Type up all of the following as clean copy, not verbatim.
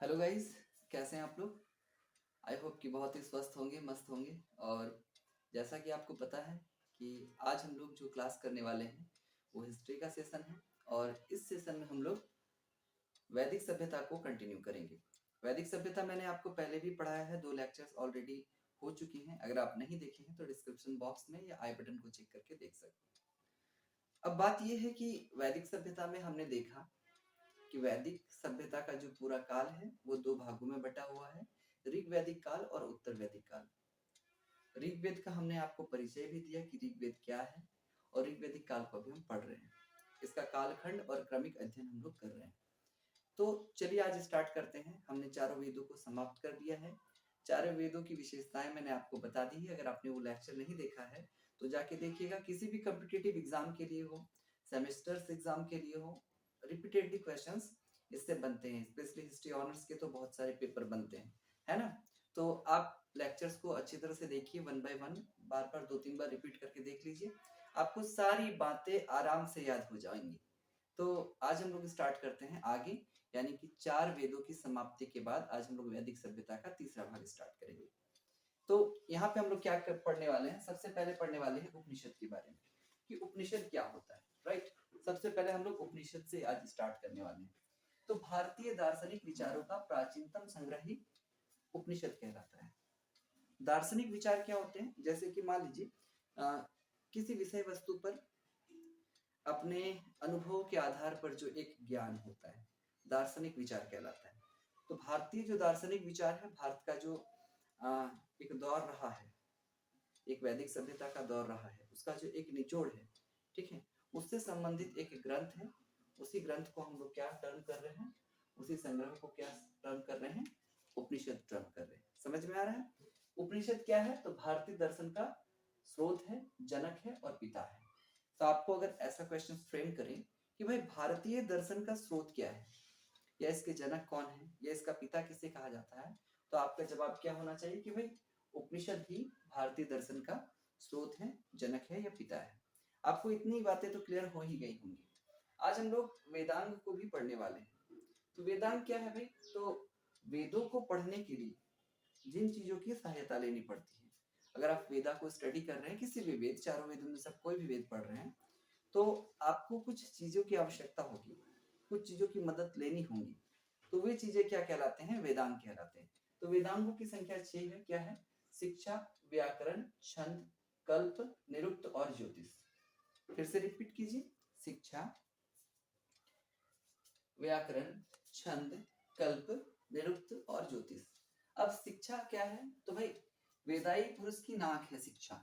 Hello guys, कैसे हैं आप लोग। आई होप कि बहुत ही स्वस्थ होंगे, मस्त होंगे। और जैसा कि आपको पता है कि आज हम लोग जो क्लास करने वाले हैं वो हिस्ट्री का सेशन है। और इस सेशन में हम लोग वैदिक सभ्यता को कंटिन्यू करेंगे। वैदिक सभ्यता मैंने आपको पहले भी पढ़ाया है, 2 लेक्चर्स ऑलरेडी हो चुके हैं। अगर आप नहीं देखे हैं तो डिस्क्रिप्शन बॉक्स में या आई बटन को चेक करके देख सकते हैं। अब बात यह है कि वैदिक सभ्यता में हमने देखा कि वैदिक सभ्यता का जो पूरा काल है वो 2 भागों में बटा हुआ है, ऋग्वैदिक काल और उत्तर वैदिक काल। ऋग्वेद का हमने आपको परिचय भी दिया कि ऋग्वेद क्या है, और ऋग्वैदिक काल को अभी हम पढ़ रहे हैं। इसका कालखंड और क्रमिक अध्ययन हम लोग कर रहे हैं। तो चलिए आज स्टार्ट करते हैं। हमने चारों वेदों को समाप्त कर दिया है। चारों वेदों की विशेषताएं मैंने आपको बता दी है। अगर आपने वो लेक्चर नहीं देखा है तो जाके देखिएगा। किसी भी कॉम्पिटिटिव एग्जाम के लिए हो, सेमेस्टर्स एग्जाम के लिए हो, रिपीटेडली क्वेश्चंस इससे बनते हैं। स्पेशली हिस्ट्री ऑनर्स के तो बहुत सारे पेपर बनते हैं, है ना। तो आप लेक्चर्स को अच्छी तरह से देखिए, 1 बाय 1 बार बार 2-3 बार रिपीट करके देख लीजिए। आपको सारी बातें आराम से याद हो जाएंगी। तो आज हम लोग स्टार्ट करते हैं आगे, यानी कि 4 वेदों की समाप्ति के बाद आज हम लोग वैदिक सभ्यता का तीसरा भाग स्टार्ट करेंगे। तो यहाँ पे हम लोग क्या पढ़ने वाले हैं। सबसे पहले पढ़ने वाले हैं उपनिषद के बारे में कि उपनिषद क्या होता है, राइट। सबसे पहले हम लोग उपनिषद से आज स्टार्ट करने वाले हैं। तो भारतीय दार्शनिक विचारों का प्राचीनतम संग्रह ही उपनिषद कहलाता है। दार्शनिक विचार क्या होते हैं, जैसे कि मान लीजिए किसी विषय वस्तु पर अपने अनुभव के आधार पर जो एक ज्ञान होता है, दार्शनिक विचार कहलाता है। तो भारतीय जो दार्शनिक विचार है, भारत का जो एक दौर रहा है, एक वैदिक सभ्यता का दौर रहा है, उसका जो एक निचोड़ है, ठीक है, उससे संबंधित एक ग्रंथ है। उसी ग्रंथ को हम लोग क्या टर्म कर रहे हैं, उसी संग्रह को क्या टर्म कर रहे हैं, उपनिषद टर्म कर रहे हैं। समझ में आ रहा है। उपनिषद क्या है, तो भारतीय दर्शन का स्रोत है, जनक है और पिता है। तो आपको अगर ऐसा क्वेश्चन फ्रेम करें कि भाई भारतीय दर्शन का स्रोत क्या है, या इसके जनक कौन है, या इसका पिता किसे कहा जाता है, तो आपका जवाब क्या होना चाहिए कि भाई उपनिषद ही भारतीय दर्शन का स्रोत है, जनक है या पिता है। आपको इतनी बातें तो क्लियर हो ही गई होंगी। आज हम लोग वेदांग को भी पढ़ने वाले हैं। तो वेदांग क्या है भाई, तो वेदों को पढ़ने के लिए जिन चीजों की सहायता लेनी पड़ती है। अगर आप वेदा को स्टडी कर रहे हैं, किसी भी वेद, चारों वेदों में सब कोई भी वेद पढ़ रहे हैं, तो आपको कुछ चीजों की आवश्यकता होगी, कुछ चीजों की मदद लेनी होगी। तो वे चीजें क्या कहलाते हैं, वेदांग कहलाते हैं। तो वेदांगों की संख्या 6 है। क्या है, शिक्षा, व्याकरण, छंद, कल्प, निरुक्त और ज्योतिष। फिर से रिपीट कीजिए, शिक्षा, व्याकरण, छंद, कल्प, निरुक्त और ज्योतिष। अब शिक्षा क्या है, तो भाई वेदाई पुरुष की नाक है शिक्षा।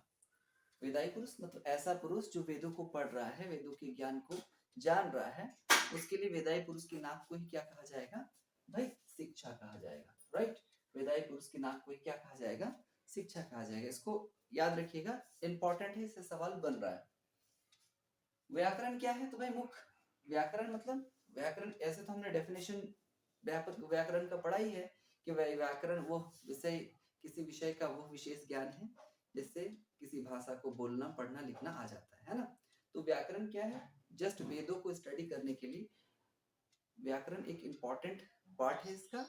वेदाई पुरुष मतलब ऐसा पुरुष जो वेदों को पढ़ रहा है, वेदों के ज्ञान को जान रहा है, उसके लिए वेदाई पुरुष की नाक को ही क्या कहा जाएगा, भाई शिक्षा कहा जाएगा, राइट। वेदाई पुरुष की नाक को ही क्या कहा जाएगा, शिक्षा कहा जाएगा। इसको याद रखिएगा, इंपॉर्टेंट है, इससे सवाल बन रहा है। व्याकरण क्या है, तो भाई मुख। व्याकरण मतलब, व्याकरण ऐसे तो हमने डेफिनेशन व्याकरण का पढ़ा ही है कि व्याकरण वो विषय, किसी विषय का वो विशेष ज्ञान है जिससे किसी भाषा को बोलना, पढ़ना, लिखना आ जाता है ना। तो व्याकरण क्या है, जस्ट वेदों को स्टडी करने के लिए व्याकरण एक इंपॉर्टेंट पार्ट है इसका।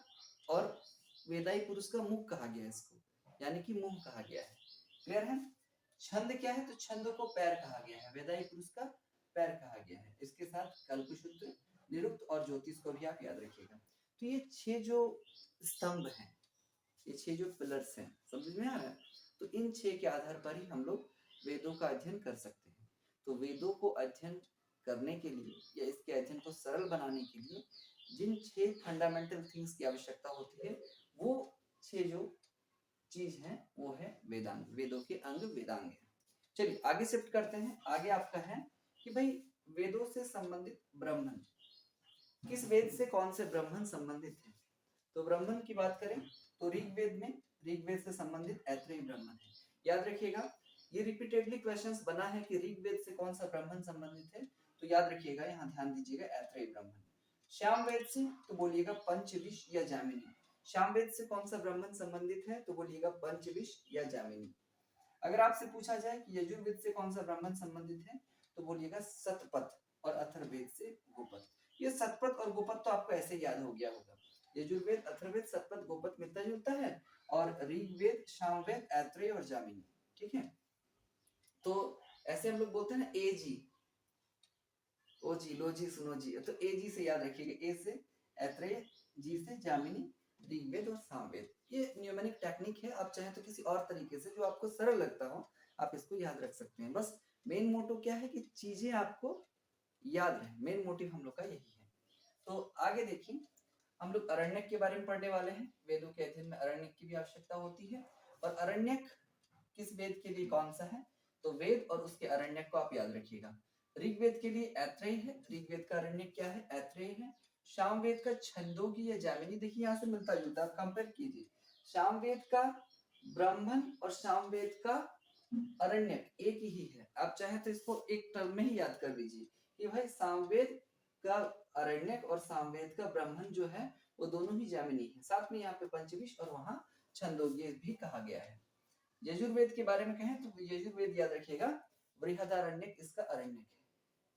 और वेदाई पुरुष का मुख कहा गया है इसको, यानी कि मुंह कहा गया है। क्लियर है। छंद क्या है, तो छंद को पैर कहा गया है, वेदाई पुरुष का पैर कहा गया है। इसके साथ कल्पशुद्ध, निरुक्त और ज्योतिष को भी आप याद रखिएगा। तो ये 6 जो स्तंभ हैं, ये 6 जो पिलर्स हैं, समझ में आ रहा है। तो इन 6 के आधार पर ही हम लोग वेदों का अध्ययन कर सकते हैं। तो वेदों को अध्ययन करने के लिए या इसके अध्ययन को सरल बनाने के लिए जिन 6 फंडामेंटल थिंग्स की आवश्यकता होती है, वो 6 जो चीज है वो है वेदांग, वेदों के अंग वेदांग है। चलिए आगे शिफ्ट करते हैं। आगे आपका है कि भाई वेदों से संबंधित ब्राह्मण, किस वेद से कौन से ब्राह्मण संबंधित है। तो ब्राह्मण की बात करें तो ऋग्वेद में, ऋग्वेद से संबंधित ऐत्रेय ब्राह्मण है। याद रखिएगा, ये रिपीटेडली क्वेश्चंस बना है कि ऋग्वेद से कौन सा ब्राह्मण संबंधित है, तो याद रखिएगा, यहाँ ध्यान दीजिएगा, ऐत्रेय ब्राह्मण। श्यामवेद से तो बोलिएगा पंचविश या जामिनी। श्यामवेद से कौन सा ब्राह्मण संबंधित है, तो बोलिएगा पंचविश या जामिनी। अगर आपसे पूछा जाए कि यजुर्वेद से कौन सा ब्राह्मण संबंधित है, तो बोलिएगा सतपथ, और अथर्ववेद से गोपथ। ये सतपथ और गोपथ तो आपको ऐसे याद हो गया होगा। यजुर्वेद, अथर्ववेद, सतपथ, गोपथ मिलता जुलता है, और ऋग्वेद, सामवेद, ऐत्रेय और जामिनी। ठीक है, तो ऐसे हम लोग बोलते हैं ना ए जी, ओ जी, लो जी, सुनो जी, तो ए जी से याद रखिएगा, ए से ऐत्रेय, जी से जामिनी, ऋग्वेद और सामवेद। ये न्यूमेरिक टेक्निक है, आप चाहें तो किसी और तरीके से जो आपको सरल लगता हो आप इसको याद रख सकते हैं। बस मेन मोटो क्या है कि चीजें आपको याद रहे, मेन मोटिव हम लोग का यही है। तो आगे देखिए, हम लोग अरण्यक के बारे में पढ़ने वाले हैं। वेदों के अध्ययन में अरण्यक की भी आवश्यकता होती है, और अरण्यक किस वेद के लिए कौन सा है, तो वेद और उसके अरण्यक को आप याद रखिएगा। ऋग्वेद के लिए ऐत्रेय है, ऋग्वेद का अरण्यक क्या है, ऐत्रेय है। सामवेद का छंदोगी या जामिनी, देखिए यहाँ से मिलता जुलता, आप कंपेयर कीजिए। सामवेद का ब्राह्मण और सामवेद का अरण्यक एक ही है, आप चाहे तो इसको एक टर्म में ही याद कर लीजिए कि भाई सामवेद का अरण्यक और सामवेद का ब्राह्मण जो है वो दोनों ही जामिनी है। साथ में यहाँ पे पंचविश और वहां छंदोग्य भी कहा गया है। यजुर्वेद के बारे में कहें तो यजुर्वेद याद रखिएगा, बृहदारण्यक इसका अरण्यक है।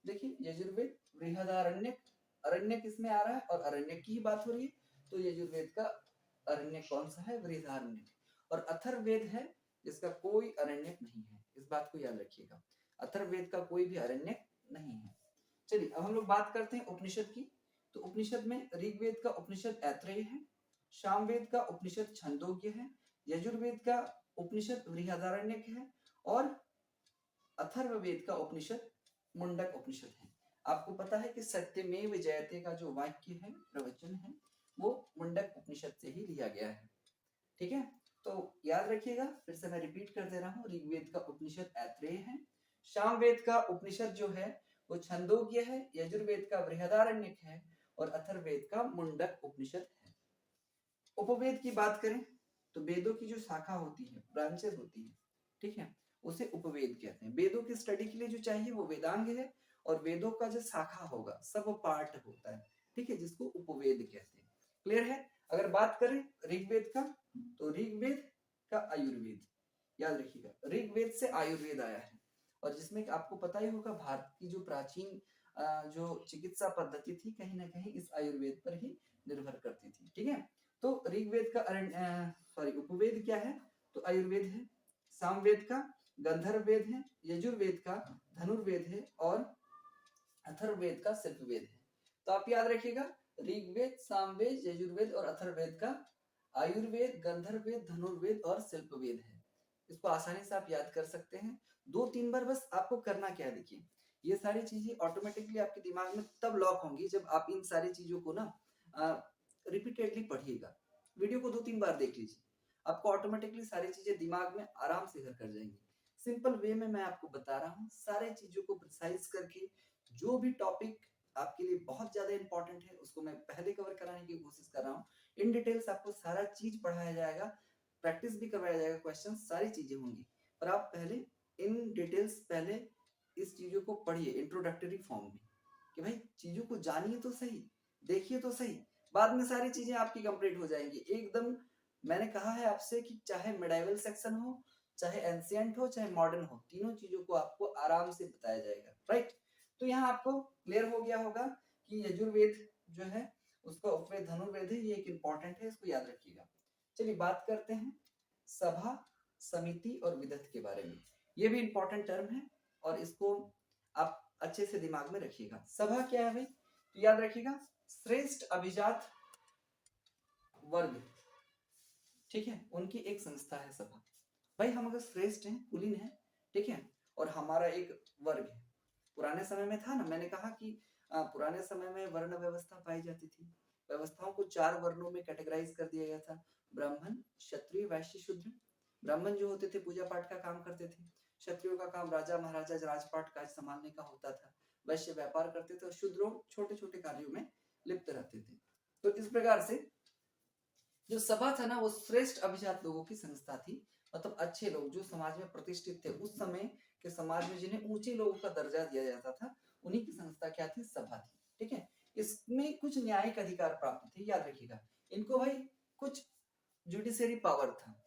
देखिए यजुर्वेद बृहदारण्यक, अरण्यक इसमें आ रहा है और अरण्यक की ही बात हो रही है, तो यजुर्वेद का अरण्यक कौन सा है, बृहदारण्यक। और अथर्ववेद है जिसका कोई अरण्यक नहीं है, इस बात को याद रखिएगा, अथर्ववेद का कोई भी अरण्यक नहीं है। चलिए अब हम लोग बात करते हैं उपनिषद की। तो उपनिषद में ऋग्वेद का उपनिषद ऐत्रेय है, सामवेद का उपनिषद छंदोग्य है, यजुर्वेद का उपनिषद बृहदारण्यक है, और अथर्ववेद का उपनिषद मुंडक उपनिषद है। आपको पता है कि सत्यमेव जयते का जो वाक्य है, प्रवचन है, वो मुंडक उपनिषद से ही लिया गया है। ठीक है, तो याद रखिएगा, फिर से मैं रिपीट कर दे रहा हूँ, ऋग्वेद का उपनिषद ऐत्रेय है, सामवेद का उपनिषद जो है वो छंदोग्य है, यजुर्वेद का बृहदारण्यक है, और अथर्ववेद का मुंडक उपनिषद है। उपवेद की बात करें तो वेदों की जो शाखा होती है, ब्रांचेस होती है, ठीक है, उसे उपवेद कहते हैं। वेदों की स्टडी के लिए जो चाहिए वो वेदांग है, और वेदों का जो शाखा होगा सब पार्ट होता है, ठीक है, जिसको उपवेद कहते हैं। क्लियर है। अगर बात करें ऋग्वेद का, तो ऋग्वेद का आयुर्वेद, याद रखिएगा ऋग्वेद से आयुर्वेद आया है, और जिसमें आपको पता ही होगा भारत की जो प्राचीन जो चिकित्सा पद्धति थी कहीं ना कहीं इस आयुर्वेद पर ही निर्भर करती थी। ठीक है, तो ऋग्वेद का उपवेद क्या है, तो आयुर्वेद है, सामवेद का गंधर्व वेद है, यजुर्वेद का धनुर्वेद है, और अथर्ववेद का शिल्पवेद है। तो आप याद रखिएगा ऋग्वेद, सामवेद, यजुर्वेद और अथर्ववेद का आयुर्वेद, गंधर्ववेद, धनुर्वेद और शिल्पवेद है। इसको आसानी से आप याद कर सकते हैं। 2-3 बार बस आपको करना क्या है, देखिए ये सारी चीजें ऑटोमेटिकली आपके दिमाग में तब लॉक होंगी जब आप इन सारी चीजों को ना रिपीटेडली पढ़िएगा। वीडियो को 2-3 बार देख लीजिए, आपको ऑटोमेटिकली सारी चीजें दिमाग में आराम से घर कर जाएंगी। सिंपल वे में मैं आपको बता रहा हूँ, सारे चीजों को प्रिसाइज करके, जो भी टॉपिक आपके लिए बहुत ज्यादा इंपॉर्टेंट है उसको मैं पहले कवर कराने की कोशिश कर रहा हूँ। इन डिटेल्स आपको सारा चीज पढ़ाया जाएगा, प्रैक्टिस भी करवाया जाएगा, क्वेश्चन सारी चीजें होंगी, पर आप पहले इन डिटेल्स पहले इस चीजों को पढ़िए इंट्रोडक्टरी फॉर्म में, कि भाई चीजों को जानिए तो सही, देखिए तो सही, बाद में सारी चीजें आपकी कंप्लीट हो जाएंगी एकदम। मैंने कहा है आपसे कि चाहे मिडाइवल सेक्शन हो, चाहे एंशिएंट हो, चाहे मॉडर्न हो, तीनों चीजों को आपको आराम से बताया जाएगा। राइट, तो यहाँ आपको क्लियर हो गया होगा कि यजुर्वेद जो है उसका उपवेद धनुर्वेद है, ये एक इंपॉर्टेंट है, इसको याद रखिएगा। चलिए बात करते हैं सभा, समिति और विदथ के बारे में। ये भी इंपॉर्टेंट टर्म है और इसको आप अच्छे से दिमाग में रखिएगा। सभा क्या है भाई, तो याद रखिएगा श्रेष्ठ अभिजात वर्ग, ठीक है, उनकी एक संस्था है सभा। भाई हम अगर श्रेष्ठ हैं, कुलीन हैं, ठीक है, और हमारा एक वर्ग है, पुराने समय में था ना, मैंने कहा कि पुराने समय में वर्ण व्यवस्था पाई जाती थी, व्यवस्थाओं को 4 वर्णों में कैटेगराइज कर दिया गया था, ब्राह्मण, क्षत्रिय, वैश्य, शूद्र। ब्राह्मण जो होते थे पूजा पाठ का काम करते थे, क्षत्रियों का काम राजा महाराजा राजपाट काज संभालने का होता था, वैश्य व्यापार करते थे, और शूद्र छोटे छोटे कार्यों में लिप्त रहते थे। तो इस प्रकार से जो सभा था ना वो श्रेष्ठ अभिजात लोगों की संस्था थी, मतलब अच्छे लोग जो समाज में प्रतिष्ठित थे, उस समय के समाज में जिन्हें ऊंचे लोगों का दर्जा दिया जाता था, उन्हीं की संस्था क्या थी, सभा थी। ठीक है, इसमें कुछ न्यायिक अधिकार प्राप्त थे, याद रखिएगा इनको भाई, कुछ जुडिशियरी पावर था,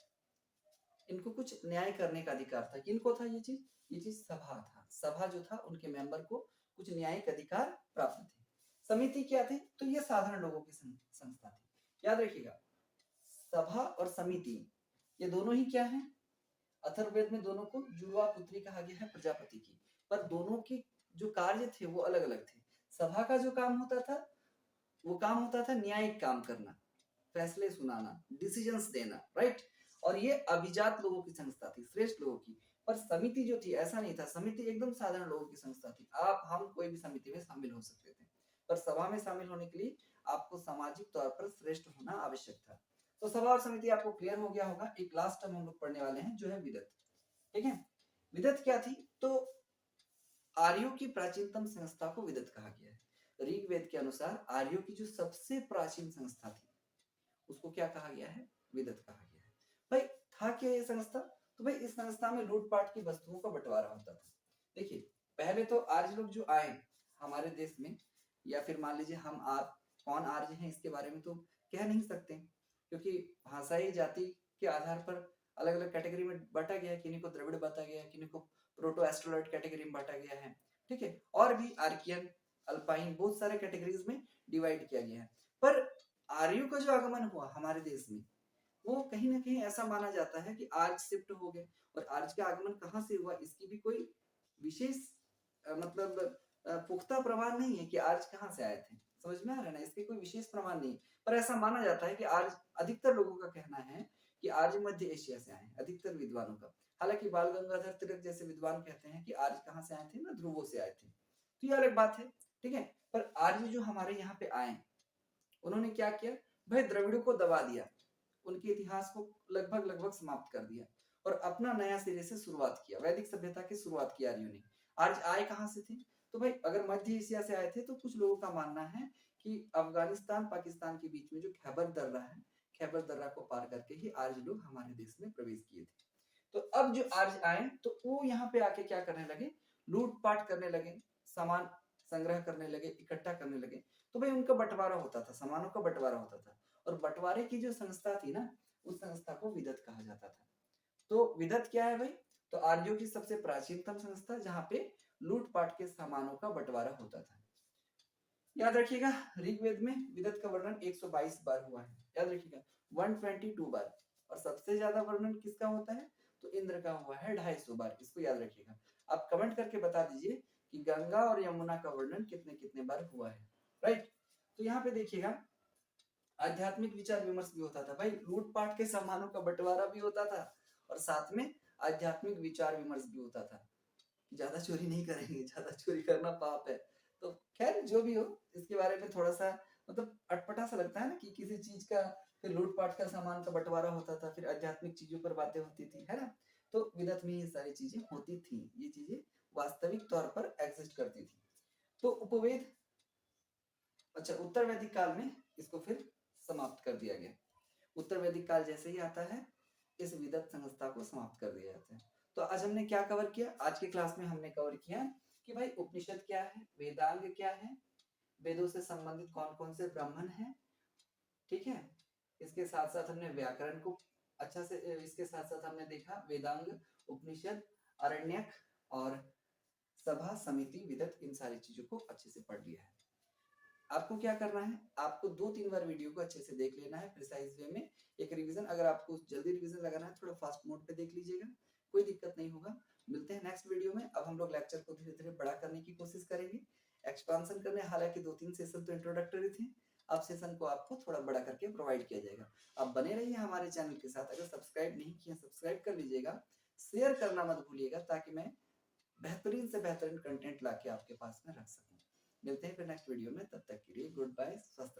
इनको कुछ न्याय करने का अधिकार था। किनको था ये चीज सभा था, सभा जो था उनके मेंबर को कुछ न्यायिक अधिकार प्राप्त थे। समिति क्या थी, तो ये साधारण लोगों की संस्था थी, याद रखिएगा, सभा और समिति ये दोनों ही क्या है, अथर्ववेद में दोनों को जुड़वा पुत्री कहा गया है प्रजापति की, पर दोनों के जो कार्य थे वो अलग अलग थे। सभा का जो काम होता था वो काम होता था न्यायिक काम करना, फैसले सुनाना, डिसीजंस देना, राइट। और ये अभिजात लोगों की संस्था थी, श्रेष्ठ लोगों की। पर समिति जो थी ऐसा नहीं था, समिति एकदम साधारण लोगों की संस्था थी, आप हम कोई भी समिति में शामिल हो सकते थे। पर सभा में शामिल होने के लिए आपको सामाजिक तौर पर श्रेष्ठ होना आवश्यक था। तो सभा और समिति आपको क्लियर हो गया होगा। एक लास्ट टर्म हम लोग पढ़ने वाले हैं जो है विदत। ठीक है, विदत क्या थी, तो आर्यों की प्राचीनतम संस्था को विदत कहा गया है। ऋग्वेद के अनुसार आर्यों की जो सबसे प्राचीन संस्था थी उसको क्या कहा गया है, विदत कहा गया है। भाई था क्या ये संस्था, तो भाई इस संस्था में लूटपाट की वस्तुओं का बंटवारा होता था। देखिए, पहले तो आर्य लोग जो आए हमारे देश में, या फिर मान लीजिए हम आप कौन आर्य हैं इसके बारे में तो कह नहीं सकते, क्योंकि भाषाई जाति के आधार पर अलग अलग कैटेगरी में बांटा गया है। किन्हीं को द्रविड़ बांटा गया है, किन्हीं को प्रोटो एस्ट्रोलॉइड कैटेगरी में बांटा गया है। ठीक है, और भी आर्कियन, अल्पाइन, बहुत सारे कैटेगरीज में डिवाइड किया गया है। पर आर्यों का जो आगमन हुआ हमारे देश में वो कहीं ना कहीं ऐसा माना जाता है कि आर्य शिफ्ट हो गए। और आर्य का आगमन कहाँ से हुआ इसकी भी कोई विशेष मतलब पुख्ता प्रमाण नहीं है कि आर्य कहाँ से आए थे। समझ में आ रहा है ना, इसके कोई विशेष प्रमाण नहीं। पर ऐसा माना जाता है कि आर्य, अधिकतर लोगों का कहना है कि आर्य मध्य एशिया से आए, अधिकतर विद्वानों का। हालांकि बाल गंगाधर तिलक जैसे विद्वान कहते हैं कि आर्य कहाँ से आए थे ना, ध्रुवों से आए थे, तो ये अलग बात है। ठीक है, पर आर्य जो हमारे यहाँ पे आए उन्होंने क्या किया, भाई द्रविड़ों को दबा दिया, उनके इतिहास को लगभग लगभग समाप्त कर दिया और अपना नया सिरे से शुरुआत किया, वैदिक सभ्यता की शुरुआत की आर्यों ने। आर्य आए कहाँ से थे, तो भाई अगर मध्य एशिया से आए थे तो कुछ लोगों का मानना है कि अफगानिस्तान पाकिस्तान के बीच में जो खैबर दर्रा है, खैबर दर्रा को पार करके ही आर्य लोग हमारे देश में प्रवेश किए थे। तो अब जो आर्य आए तो वो यहाँ पे आके क्या करने लगे, लूटपाट करने लगे, सामान संग्रह करने लगे, इकट्ठा करने लगे। तो भाई उनका बंटवारा होता था, सामानों का बंटवारा होता था, और बंटवारे की जो संस्था थी ना उस संस्था को विदत कहा जाता था। तो विदत क्या है भाई, तो आर्यों की सबसे प्राचीनतम संस्था जहाँ पे लूटपाट के सामानों का बंटवारा होता था। याद रखिएगा, ऋग्वेद में विदत का वर्णन 122 बार हुआ है, याद रखिएगा 122 बार। और सबसे ज्यादा वर्णन किसका होता है, तो इंद्र का हुआ है 250 बार, इसको याद रखिएगा। आप कमेंट करके बता दीजिए कि गंगा और यमुना का वर्णन कितने कितने बार हुआ है, राइट। तो यहाँ पे देखिएगा आध्यात्मिक विचार विमर्श भी होता था, भाई लूटपाट के सामानों का बंटवारा भी होता था और साथ में आध्यात्मिक विचार विमर्श भी होता था। ज्यादा चोरी नहीं करेंगे, ज्यादा चोरी करना पाप है। तो खैर जो भी हो, इसके बारे में थोड़ा सा मतलब अटपटा सा लगता है ना कि किसी चीज का फिर लूटपाट का सामान का बंटवारा होता था, फिर आध्यात्मिक चीजों पर बातें होती थी, है ना। तो विदत में ये सारी चीजें होती थी, ये चीजें वास्तविक तौर पर एग्जिस्ट करती थी। तो उपवेद, अच्छा उत्तर वैदिक काल में इसको फिर समाप्त कर दिया गया। उत्तर वैदिक काल जैसे ही आता है इस विदत संस्था को समाप्त कर दिया जाता है। तो आज हमने क्या कवर किया, आज की क्लास में हमने कवर किया कि भाई उपनिषद क्या है, वेदांग क्या है, वेदों से संबंधित कौन कौन से ब्राह्मण हैं, ठीक है। इसके साथ साथ हमने व्याकरण को अच्छा से, इसके साथ साथ हमने देखा वेदांग, उपनिषद, अरण्यक और सभा, समिति, विदत, इन सारी चीजों को अच्छे से पढ़ लिया है। आपको क्या करना है, आपको 2-3 बार वीडियो को अच्छे से देख लेना है प्रिसाइज वे में। एक रिवीजन, अगर आपको जल्दी रिवीजन लगाना है थोड़ा फास्ट मोड पे देख लीजिएगा, कोई दिक्कत नहीं होगा। मिलते हैं नेक्स्ट वीडियो में। अब हम लोग लेक्चर को धीरे धीरे बड़ा करने की कोशिश करेंगे, एक्सपांशन करने। हालांकि 2-3 सेशन तो इंट्रोडक्टरी थे, अब सेशन को आपको थोड़ा बड़ा करके प्रोवाइड किया जाएगा। आप बने रहिए हमारे चैनल के साथ, अगर सब्सक्राइब नहीं किया सब्सक्राइब कर लीजिएगा, शेयर करना मत भूलिएगा ताकि मैं बेहतरीन से बेहतरीन कंटेंट लाके आपके पास में रख सकूं। मिलते हैं फिर नेक्स्ट वीडियो में, तब तक के लिए गुड बाय, स्वस्थ